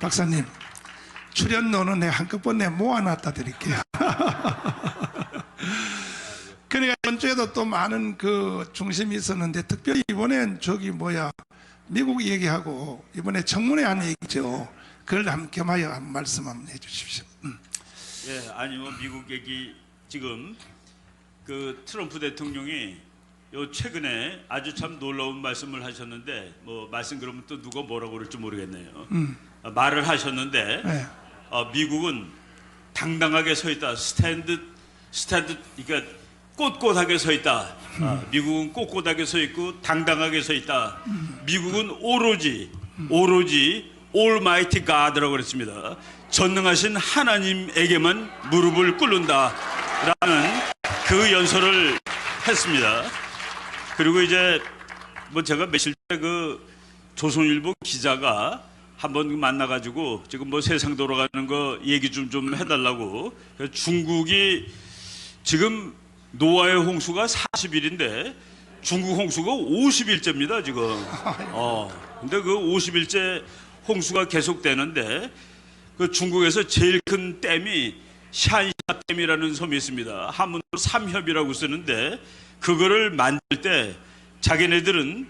박사님, 출연료는 내가 한꺼번에 모아놨다 드릴게요. 그러니까 이번 주에도 또 많은 그 중심이 있었는데, 특별히 이번엔 미국 얘기하고 이번에 청문회 한 얘기죠. 그걸 한번 겸하여 한 말씀 한번 해주십시오. 예, 아니요, 미국 얘기 지금 그 트럼프 대통령이 요 최근에 아주 참 놀라운 말씀을 하셨는데, 뭐 말씀 그러면 또 누가 뭐라고 그럴지 모르겠네요. 말을 하셨는데, 네. 미국은 당당하게 서 있다. 스탠드, 그러니까 꼿꼿하게 서 있다. 미국은 꼿꼿하게 서 있고 당당하게 서 있다. 미국은 오로지 Almighty God라고 그랬습니다. 전능하신 하나님에게만 무릎을 꿇는다라는 그 연설을 했습니다. 그리고 이제 뭐 제가 며칠 전에 그 조선일보 기자가 한번 만나가지고 지금 뭐 세상 돌아가는 거 얘기 좀 해달라고. 중국이 지금 노아의 홍수가 40일인데 중국 홍수가 50일째입니다 지금. 근데 그 50일째 홍수가 계속되는데, 그 중국에서 제일 큰 댐이 샨샤 댐이라는 섬이 있습니다. 한문으로 삼협이라고 쓰는데, 그거를 만들 때 자기네들은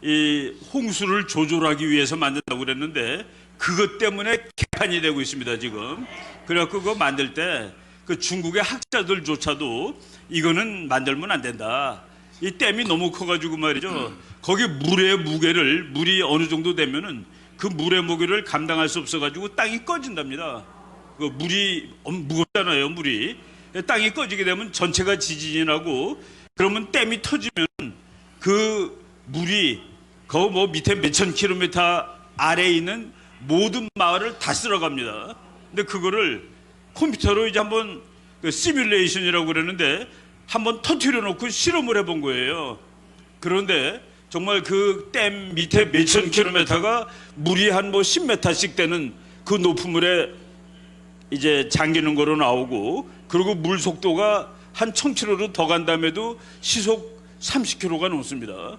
이 홍수를 조절하기 위해서 만든다고 그랬는데, 그것 때문에 개판이 되고 있습니다 지금. 그래갖고 그거 만들 때 그 중국의 학자들조차도 이거는 만들면 안 된다. 이 댐이 너무 커가지고 말이죠. 거기 물이 어느 정도 되면은 그 물의 무게를 감당할 수 없어가지고 땅이 꺼진답니다. 그 물이 무겁잖아요, 물이. 땅이 꺼지게 되면 전체가 지진이 나고, 그러면 댐이 터지면 그 물이 그 뭐 밑에 몇천 킬로미터 아래에 있는 모든 마을을 다 쓸어갑니다. 근데 그거를 컴퓨터로 이제 한번 그 시뮬레이션이라고 그러는데 한번 터뜨려 놓고 실험을 해본 거예요. 그런데 정말 그 댐 밑에 몇천 킬로미터가 물이 한 뭐 10m씩 되는 그 높은 물에 이제 잠기는 거로 나오고, 그리고 물 속도가 한 1000km로 더 간다음에도 시속 30km가 넘습니다.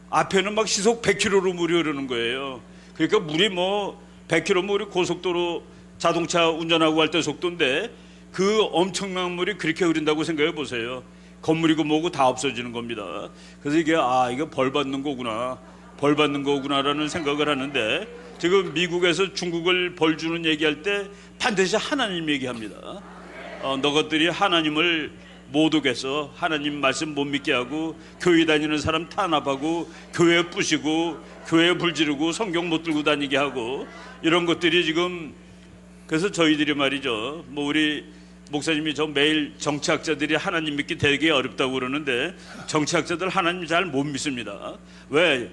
앞에는 막 시속 100km로 물이 흐르는 거예요. 그러니까 물이 뭐 100km 우리 고속도로 자동차 운전하고 할 때 속도인데, 그 엄청난 물이 그렇게 흐른다고 생각해 보세요. 건물이고 뭐고 다 없어지는 겁니다. 그래서 이게 이거 벌 받는 거구나라는 생각을 하는데, 지금 미국에서 중국을 벌 주는 얘기할 때 반드시 하나님 얘기합니다. 너것들이 하나님을 못 오겠어. 하나님 말씀 못 믿게 하고, 교회 다니는 사람 탄압하고, 교회 부시고, 교회 불지르고, 성경 못 들고 다니게 하고, 이런 것들이 지금. 그래서 저희들이 말이죠, 뭐 우리 목사님이 저 매일 정치학자들이 하나님 믿기 되게 어렵다고 그러는데, 정치학자들 하나님 잘 못 믿습니다. 왜?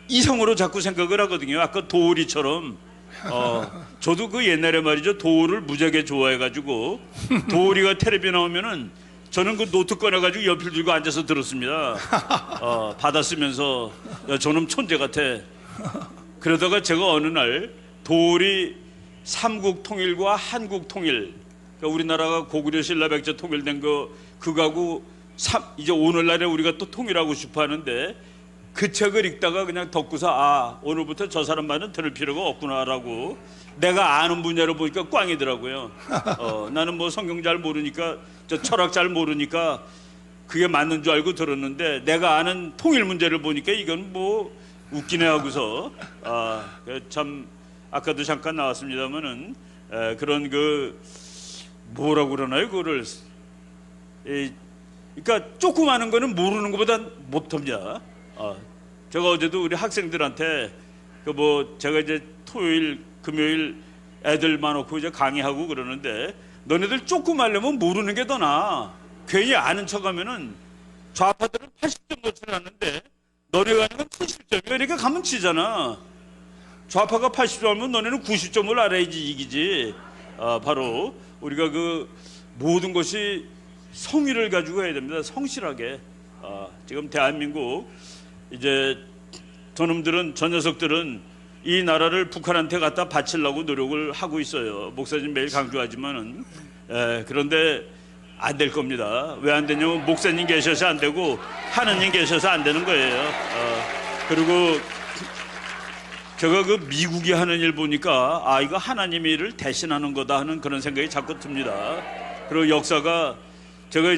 이성으로 자꾸 생각을 하거든요. 아까 도오리처럼. 저도 그 옛날에 말이죠, 도오를 무지하게 좋아해가지고, 도오리가 텔레비 나오면은 저는 그 노트 꺼내가지고 옆을 들고 앉아서 들었습니다. 받아 쓰면서, 야, 저놈 천재 같아. 그러다가 제가 어느 날 도오리 삼국 통일과 한국 통일, 그러니까 우리나라가 고구려 신라 백제 통일된 그거하고 이제 오늘날에 우리가 또 통일하고 싶어 하는데, 그 책을 읽다가 그냥 덮고서 오늘부터 저 사람 말은 들을 필요가 없구나라고, 내가 아는 분야로 보니까 꽝이더라고요. 나는 뭐 성경 잘 모르니까, 저 철학 잘 모르니까 그게 맞는 줄 알고 들었는데, 내가 아는 통일 문제를 보니까 이건 뭐 웃기네 하고서, 참 아까도 잠깐 나왔습니다만은, 그런 뭐라고 그러나요? 그거를, 그러니까 조그마한 거는 모르는 것보다 못합니다. 제가 어제도 우리 학생들한테 제가 이제 토요일, 금요일 애들 많고 이제 강의하고 그러는데, 너네들 조금 하려면 모르는 게 더 나아. 괜히 아는 척하면은 좌파들은 80점 놓치는데 너네가 하는 건 70점이야. 그러니까 가면 치잖아. 좌파가 80점이면 너네는 90점을 알아야지 이기지. 바로 우리가 그 모든 것이 성의를 가지고 해야 됩니다. 성실하게. 지금 대한민국 이제 저 녀석들은 이 나라를 북한한테 갖다 바치려고 노력을 하고 있어요. 목사님 매일 강조하지만은, 그런데 안 될 겁니다. 왜 안 되냐면 목사님 계셔서 안 되고 하느님 계셔서 안 되는 거예요. 그리고 제가 그 미국이 하는 일 보니까 아 이거 하나님의 일을 대신하는 거다 하는 그런 생각이 자꾸 듭니다. 그리고 역사가 제가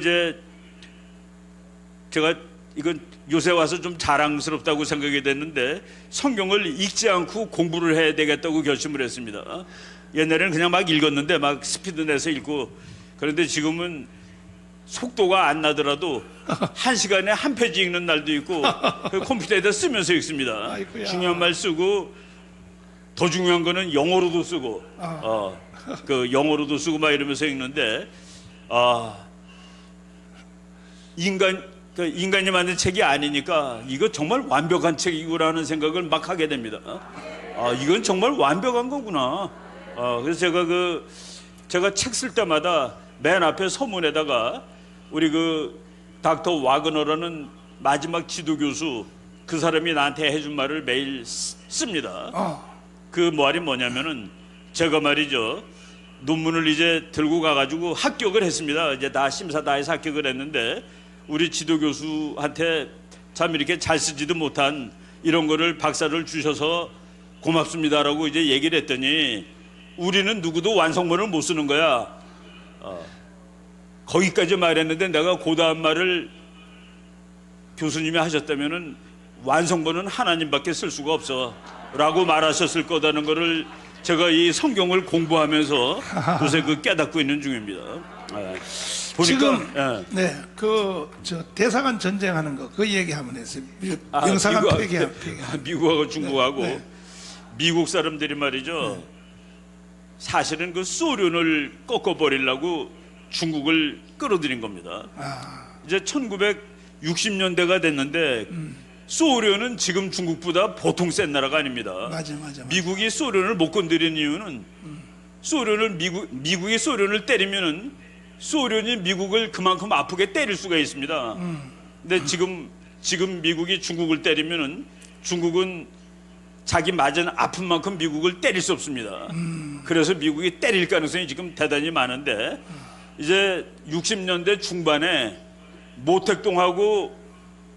이건 요새 와서 좀 자랑스럽다고 생각이 됐는데 성경을 읽지 않고 공부를 해야 되겠다고 결심을 했습니다. 옛날에는 그냥 막 읽었는데 막 스피드 내서 읽고, 그런데 지금은 속도가 안 나더라도 한 시간에 한 페이지 읽는 날도 있고 그 컴퓨터에다 쓰면서 읽습니다. 아이고야. 중요한 말 쓰고 더 중요한 거는 영어로도 쓰고 그 영어로도 쓰고 막 이러면서 읽는데 인간이 만든 책이 아니니까 이거 정말 완벽한 책이구나라는 생각을 막 하게 됩니다. 이건 정말 완벽한 거구나. 그래서 제가 책 쓸 때마다 맨 앞에 서문에다가 우리 그 닥터 와그너라는 마지막 지도 교수, 그 사람이 나한테 해준 말을 매일 씁니다. 그 말이 뭐냐면은 제가 말이죠, 논문을 이제 들고 가가지고 합격을 했습니다. 이제 다 심사 다 해서 합격을 했는데 우리 지도 교수한테 참 이렇게 잘 쓰지도 못한 이런 거를 박사를 주셔서 고맙습니다라고 이제 얘기를 했더니 우리는 누구도 완성본을 못 쓰는 거야. 거기까지 말했는데 내가 그 다음 말을 교수님이 하셨다면은 완성본은 하나님밖에 쓸 수가 없어 라고 말하셨을 거다는 거를 제가 이 성경을 공부하면서 요새 그 깨닫고 있는 중입니다. 보니까 지금 네, 저 대사관 전쟁하는 거 그 얘기 한번 했어요. 영사관 폐기하고 미국하고 중국하고 네. 미국 사람들이 말이죠. 사실은 그 소련을 꺾어버리려고 중국을 끌어들인 겁니다. 이제 1960년대가 됐는데 소련은 지금 중국보다 보통 센 나라가 아닙니다. 맞아. 미국이 소련을 못 건드린 이유는 미국이 소련을 때리면은 소련이 미국을 그만큼 아프게 때릴 수가 있습니다. 근데 지금 미국이 중국을 때리면은 중국은 자기 맞은 아픈 만큼 미국을 때릴 수 없습니다. 그래서 미국이 때릴 가능성이 지금 대단히 많은데 이제 60년대 중반에 모택동하고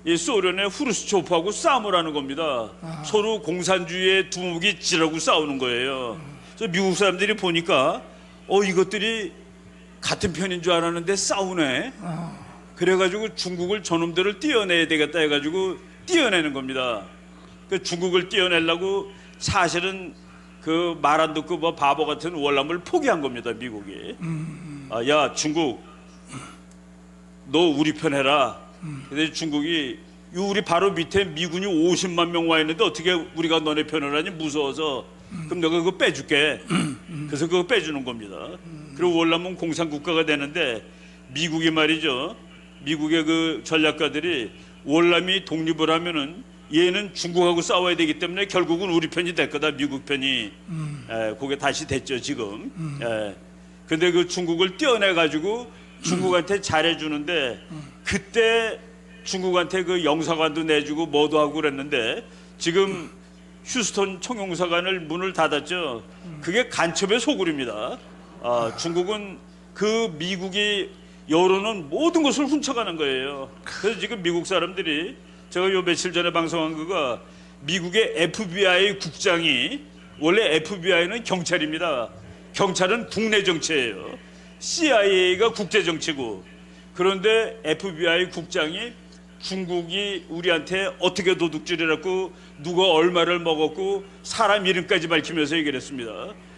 이 소련의 후르츠초프하고 싸움을 하는 겁니다. 서로 공산주의의 두목이 지라고 싸우는 거예요. 그래서 미국 사람들이 보니까 이것들이 같은 편인 줄 알았는데 싸우네. 그래가지고 중국을 저놈들을 띄어내야 되겠다 해가지고 띄어내는 겁니다. 그 중국을 띄어내려고 사실은 그 말 안 듣고 뭐 바보 같은 월남을 포기한 겁니다. 미국이. 야 중국 너 우리 편 해라. 근데 중국이 우리 바로 밑에 미군이 50만 명 와 있는데 어떻게 우리가 너네 편을 하니 무서워서 그럼 내가 그거 빼줄게. 그래서 그거 빼주는 겁니다. 그리고 월남은 공산국가가 되는데 미국이 말이죠, 미국의 그 전략가들이 월남이 독립을 하면은 얘는 중국하고 싸워야 되기 때문에 결국은 우리 편이 될 거다, 미국 편이. 그게 다시 됐죠 지금. 근데 그 중국을 떼어내 가지고 중국한테 잘해주는데 그때 중국한테 그 영사관도 내주고 뭐도 하고 그랬는데 지금 휴스턴 총영사관을 문을 닫았죠. 그게 간첩의 소굴입니다. 중국은 그 미국이 열어놓은 모든 것을 훔쳐가는 거예요. 그래서 지금 미국 사람들이, 제가 요 며칠 전에 방송한 거가 미국의 FBI 국장이, 원래 FBI는 경찰입니다. 경찰은 국내 정치예요. CIA가 국제 정치고, 그런데 FBI 국장이 중국이 우리한테 어떻게 도둑질해갖고 누가 얼마를 먹었고 사람 이름까지 밝히면서 얘기를 했습니다.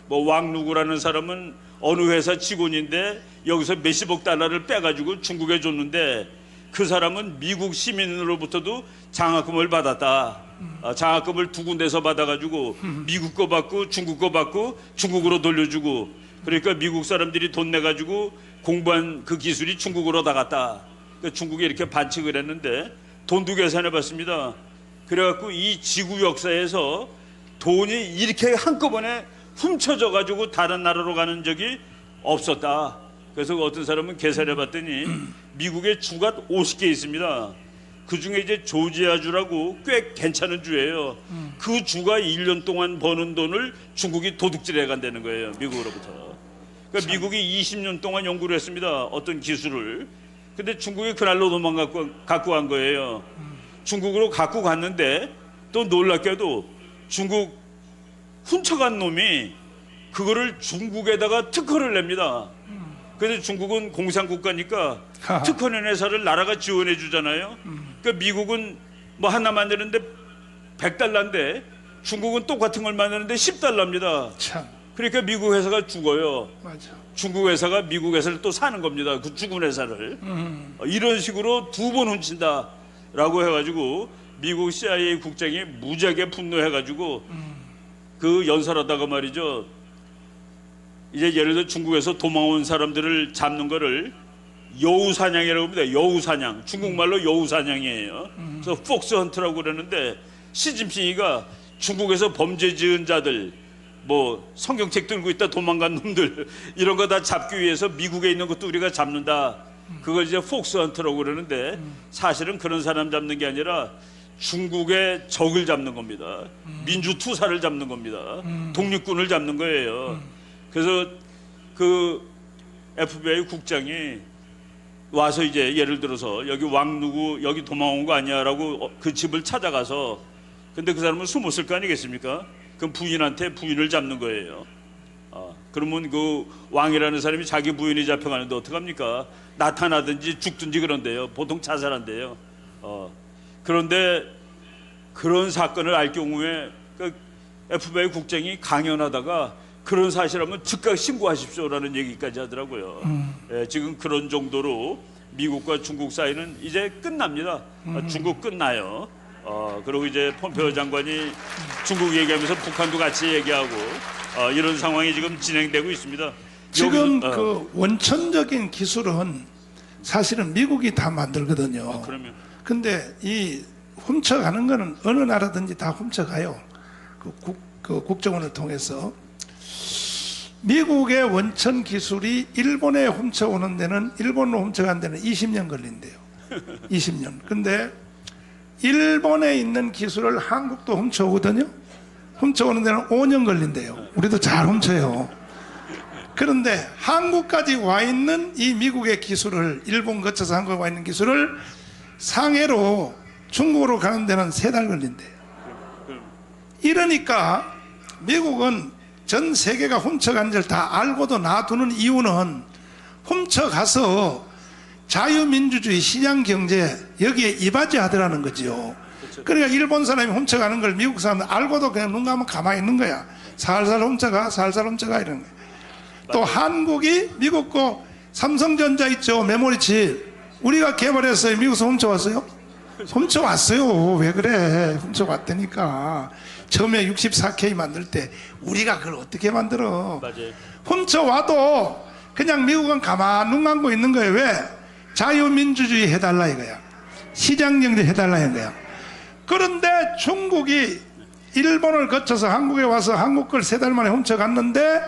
뭐 왕누구라는 사람은 어느 회사 직원인데 여기서 몇십억 달러를 빼가지고 중국에 줬는데 그 사람은 미국 시민으로부터도 장학금을 받았다. 장학금을 두 군데서 받아가지고 미국 거 받고 중국 거 받고 중국으로 돌려주고, 그러니까 미국 사람들이 돈 내가지고 공부한 그 기술이 중국으로 나갔다. 그러니까 중국이 이렇게 반칙을 했는데 돈도 계산해봤습니다. 그래갖고 이 지구 역사에서 돈이 이렇게 한꺼번에 훔쳐져가지고 다른 나라로 가는 적이 없었다. 그래서 어떤 사람은 계산해봤더니 미국에 주가 50개 있습니다. 그 중에 이제 조지아주라고 꽤 괜찮은 주예요. 그 주가 1년 동안 버는 돈을 중국이 도둑질해 간다는 거예요, 미국으로부터. 그러니까 미국이 20년 동안 연구를 했습니다, 어떤 기술을. 근데 중국이 그날로 도망 갖고 간 거예요. 중국으로 갖고 갔는데 또 놀랍게도 중국 훔쳐간 놈이 그거를 중국에다가 특허를 냅니다. 그래서 중국은 공산국가니까 하하. 특허 낸 회사를 나라가 지원해 주잖아요. 그러니까 미국은 뭐 하나 만드는데 100달러인데 중국은 똑같은 걸 만드는데 10달러입니다. 참 그러니까 미국 회사가 죽어요. 맞아. 중국 회사가 미국 회사를 또 사는 겁니다. 그 죽은 회사를. 이런 식으로 두 번 훔친다라고 해가지고 미국 CIA 국장이 무지하게 분노해가지고 그 연설하다가 말이죠. 이제 예를 들어 중국에서 도망온 사람들을 잡는 거를 여우사냥이라고 합니다. 여우사냥. 중국말로 여우사냥이에요. 그래서 폭스헌트라고 그러는데 시진핑이가 중국에서 범죄 지은 자들 뭐 성경책 들고 있다 도망간 놈들 이런 거 다 잡기 위해서 미국에 있는 것도 우리가 잡는다. 그걸 이제 폭스헌트라고 그러는데 사실은 그런 사람 잡는 게 아니라 중국의 적을 잡는 겁니다. 민주투사를 잡는 겁니다. 독립군을 잡는 거예요. 그래서 그 FBI 국장이 와서 이제 예를 들어서 여기 왕 누구 여기 도망온 거 아니야라고 그 집을 찾아가서 근데 그 사람은 숨었을 거 아니겠습니까? 그럼 부인한테 부인을 잡는 거예요. 그러면 그 왕이라는 사람이 자기 부인이 잡혀가는데 어떡합니까? 나타나든지 죽든지 그런데요. 보통 자살한대요. 그런데 그런 사건을 알 경우에 그 FBI 국장이 강연하다가 그런 사실하면 즉각 신고하십시오라는 얘기까지 하더라고요. 예, 지금 그런 정도로 미국과 중국 사이는 이제 끝납니다. 중국 끝나요. 그리고 이제 폼페이오 장관이 중국 얘기하면서 북한도 같이 얘기하고 이런 상황이 지금 진행되고 있습니다. 지금 여기서, 그 원천적인 기술은 사실은 미국이 다 만들거든요. 그러면 근데 이 훔쳐가는 거는 어느 나라든지 다 훔쳐가요. 그 국정원을 통해서. 미국의 원천 기술이 일본에 훔쳐오는 데는 일본으로 훔쳐간 데는 20년 걸린대요. 20년. 근데 일본에 있는 기술을 한국도 훔쳐오거든요. 훔쳐오는 데는 5년 걸린대요. 우리도 잘 훔쳐요. 그런데 한국까지 와 있는 이 미국의 기술을 일본 거쳐서 한국에 와 있는 기술을 상해로 중국으로 가는 데는 3달 걸린대요. 이러니까 미국은 전 세계가 훔쳐간 줄 다 알고도 놔두는 이유는 훔쳐가서 자유민주주의 시장경제 여기에 이바지하더라는 거죠. 그러니까 일본 사람이 훔쳐가는 걸 미국 사람들 알고도 그냥 눈 감으면 가만히 있는 거야. 살살 훔쳐가 이런 거야. 또 한국이 미국 거 삼성전자 있죠. 메모리칩 우리가 개발했어요. 미국에서 훔쳐왔어요? 훔쳐왔어요. 왜 그래? 훔쳐왔다니까. 처음에 64K 만들 때 우리가 그걸 어떻게 만들어? 맞아요. 훔쳐와도 그냥 미국은 가만 눈 감고 있는 거예요. 왜? 자유민주주의 해달라 이거야. 시장경제 해달라 이거야. 그런데 중국이 일본을 거쳐서 한국에 와서 한국 걸 3달 만에 훔쳐갔는데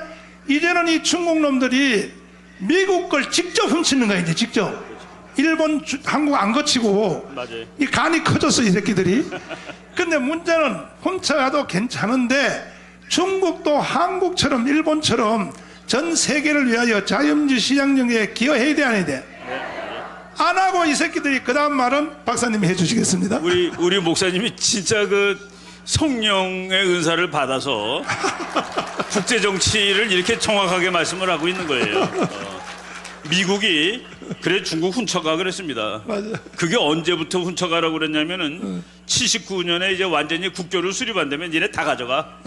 이제는 이 중국 놈들이 미국 걸 직접 훔치는 거야. 이제 직접. 일본, 한국 안 거치고 맞아요. 이 간이 커졌어 이 새끼들이. 근데 문제는 훔쳐가도 괜찮은데 중국도 한국처럼 일본처럼 전 세계를 위하여 자유민주 시장경제에 기여해야 돼 안 해야 돼? 안 하고 이 새끼들이 그 다음 말은 박사님이 해주시겠습니다. 우리 목사님이 진짜 그 성령의 은사를 받아서 국제 정치를 이렇게 정확하게 말씀을 하고 있는 거예요. 미국이 그래 중국 훔쳐가 그랬습니다. 맞아. 그게 언제부터 훔쳐가라고 그랬냐면은 79년에 이제 완전히 국교를 수립한다면 얘네 다 가져가.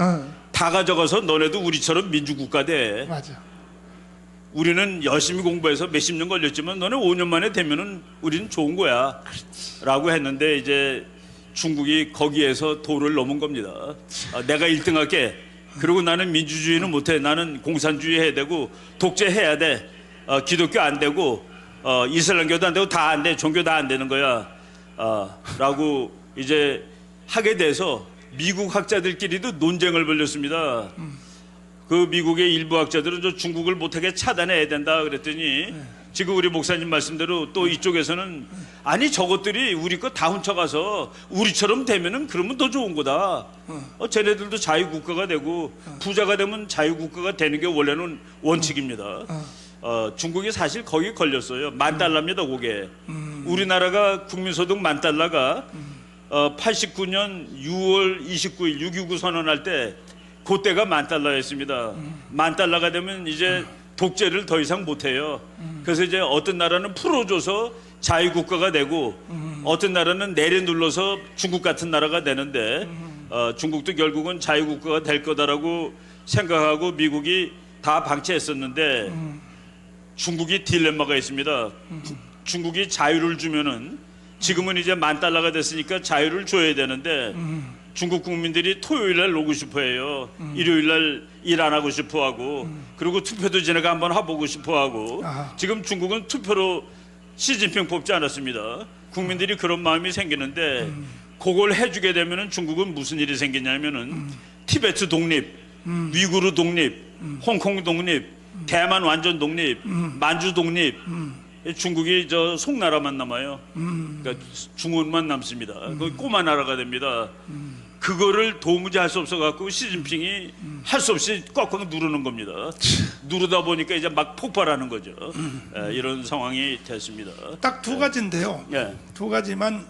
다 가져가서 너네도 우리처럼 민주국가 돼. 맞아. 우리는 열심히 공부해서 몇십 년 걸렸지만 너네 5년 만에 되면은 우리는 좋은 거야. 라고 했는데 이제 중국이 거기에서 도를 넘은 겁니다. 내가 1등 할게. 그리고 나는 민주주의는 못해. 나는 공산주의 해야 되고 독재해야 돼. 기독교 안 되고 이슬람교도 안 되고 다 안 돼. 종교 다 안 되는 거야. 라고 이제 하게 돼서 미국 학자들끼리도 논쟁을 벌였습니다. 그 미국의 일부 학자들은 저 중국을 못하게 차단해야 된다 그랬더니 지금 우리 목사님 말씀대로 또 이쪽에서는 아니 저것들이 우리 거 다 훔쳐가서 우리처럼 되면은 그러면 더 좋은 거다. 쟤네들도 자유국가가 되고 부자가 되면 자유국가가 되는 게 원래는 원칙입니다. 중국이 사실 거기 걸렸어요. $10,000입니다 그게. 우리나라가 국민소득 $10,000가 89년 6월 29일 6.29 선언할 때 그때가 $10,000였습니다. $10,000가 되면 이제 독재를 더 이상 못해요. 그래서 이제 어떤 나라는 풀어줘서 자유국가가 되고 어떤 나라는 내려눌러서 중국 같은 나라가 되는데 중국도 결국은 자유국가가 될 거다라고 생각하고 미국이 다 방치했었는데 중국이 딜레마가 있습니다. 중국이 자유를 주면은 지금은 이제 $10,000가 됐으니까 자유를 줘야 되는데 중국 국민들이 토요일 날 오고 싶어 해요. 일요일 날 일 안 하고 싶어 하고 그리고 투표도 지네가 한번 해보고 싶어 하고 지금 중국은 투표로 시진핑 뽑지 않았습니다. 국민들이 그런 마음이 생기는데 그걸 해주게 되면은 중국은 무슨 일이 생기냐면은 티베트 독립, 위구르 독립, 홍콩 독립, 대만 완전 독립, 만주 독립, 중국이 저 송나라만 남아요. 그러니까 중원만 남습니다. 그 꼬마 나라가 됩니다. 그거를 도무지 할 수 없어 갖고 시진핑이 할 수 없이 꽉꽉 누르는 겁니다. 누르다 보니까 이제 막 폭발하는 거죠. 이런 상황이 됐습니다. 딱 두 가지인데요. 예. 두 가지만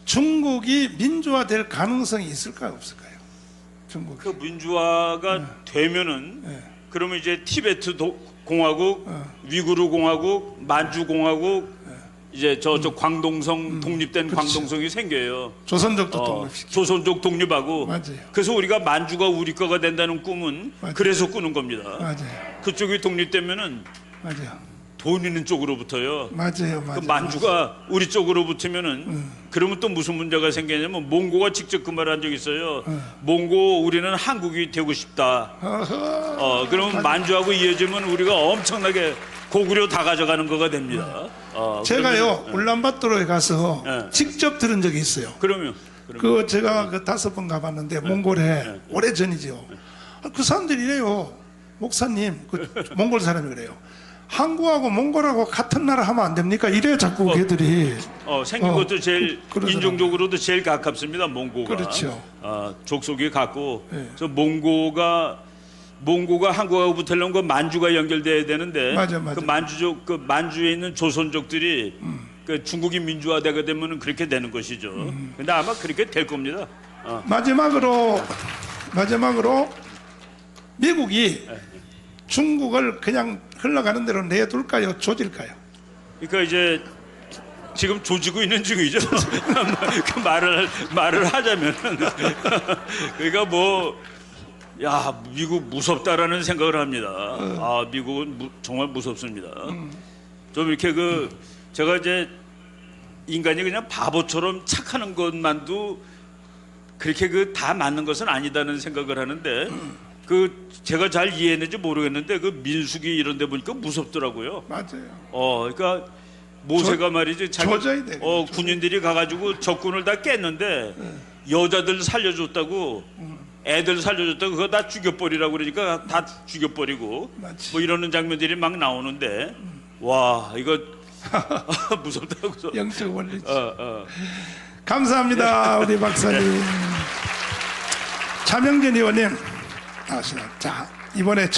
중국이 민주화될 가능성이 있을까요, 없을까요? 중국. 그 민주화가 되면은 예. 그러면 이제 티베트 공화국, 위구르 공화국, 만주 공화국, 이제 저쪽 광동성 독립된 그렇죠. 광동성이 생겨요. 조선족도 독립시키고. 조선족 독립하고. 맞아요. 그래서 우리가 만주가 우리 거가 된다는 꿈은 맞아요. 그래서 꾸는 겁니다. 맞아요. 그쪽이 독립되면은 맞아요. 돈 있는 쪽으로 붙어요. 맞아요. 맞아요. 그 만주가 우리 쪽으로 붙으면은 그러면 또 무슨 문제가 생기냐면 몽고가 직접 그 말 한 적 있어요. 몽고 우리는 한국이 되고 싶다. 그러면 만주하고 이어지면 우리가 엄청나게 고구려 다 가져가는 거가 됩니다. 제가요 울란바토르에 가서 예. 직접 들은 적이 있어요. 그러면 그 제가 그 5번 가봤는데 몽골에 오래 전이죠. 그 사람들이 이래요. 목사님, 그 몽골 사람이 그래요. 한국하고 몽골하고 같은 나라 하면 안 됩니까? 이래 자꾸 걔들이. 생긴 것도 제일 그러더라고요. 인종적으로도 제일 가깝습니다. 몽고가. 그렇죠. 족속이 같고. 예. 그래서 몽고가 한국하고 붙으려면 그 만주가 연결돼야 되는데 맞아, 맞아. 그 만주족 그 만주에 있는 조선족들이 그 중국이 민주화되게 되면 그렇게 되는 것이죠. 근데 아마 그렇게 될 겁니다. 마지막으로 미국이 중국을 그냥 흘러가는 대로 내둘까요? 조질까요? 그러니까 이제 지금 조지고 있는 중이죠. 그 말을 하자면은 그러니까 야, 미국 무섭다라는 생각을 합니다. 미국은 정말 무섭습니다. 좀 이렇게 제가 이제 인간이 그냥 바보처럼 착하는 것만도 그렇게 다 맞는 것은 아니다는 생각을 하는데 제가 잘 이해했는지 모르겠는데 그 민수기 이런 데 보니까 무섭더라고요. 맞아요. 그러니까 모세가 말이지 조져야 돼. 군인들이 가가지고 적군을 다 깼는데 여자들 살려줬다고 애들 살려줬다고 그거 다 죽여버리라고 그러니까 다 죽여버리고 맞지. 뭐 이러는 장면들이 막 나오는데 와 이거 무섭다고. 영적 원리지. 감사합니다, 우리 박사님. 차명진 의원님. 자, 이번에